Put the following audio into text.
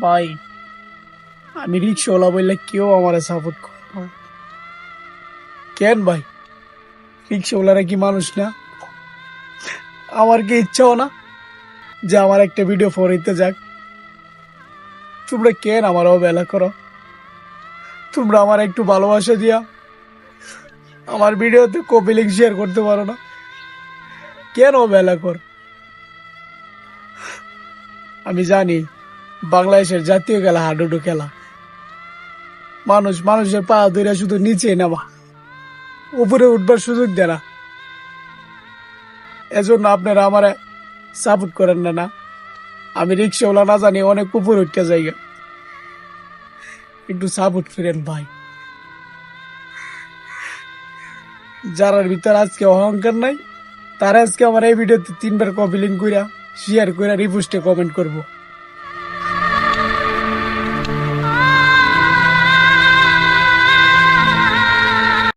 ভাই আমি রিক্সাওয়ালা বললে কেউ আমার সাপোর্ট করে না। কেন ভাই? রিক্সাওয়ালারা কি মানুষ না? আমার কি ইচ্ছাও না যে আমার একটা ভিডিও ফরিতে যাক? তোমরা কেন আমার অবহেলা করো? তোমরা আমার একটু ভালোবাসা দিয়া আমার ভিডিওতে কপি লিঙ্ক শেয়ার করতে পারো না? কেন অবহেলা কর? আমি জানি বাংলাদেশের জাতীয় খেলা হাডুডু খেলা। মানুষের পা ধরে শুধু নিচে নামা, উপরে উঠবার সুযোগ দেয় না। এজন্য আপনারা আমার সাপোর্ট করেন না। আমি রিক্সাওয়ালা না জানি অনেক উপরে উঠতে জায়গা। একটু সাপোর্ট করেন ভাই। যার ভিতরে আজকে অহংকার নাই, তারা আজকে আমার এই ভিডিওতে 3বার কপি লিঙ্ক কইরা শেয়ার কইরা রিপোস্টে কমেন্ট করবো।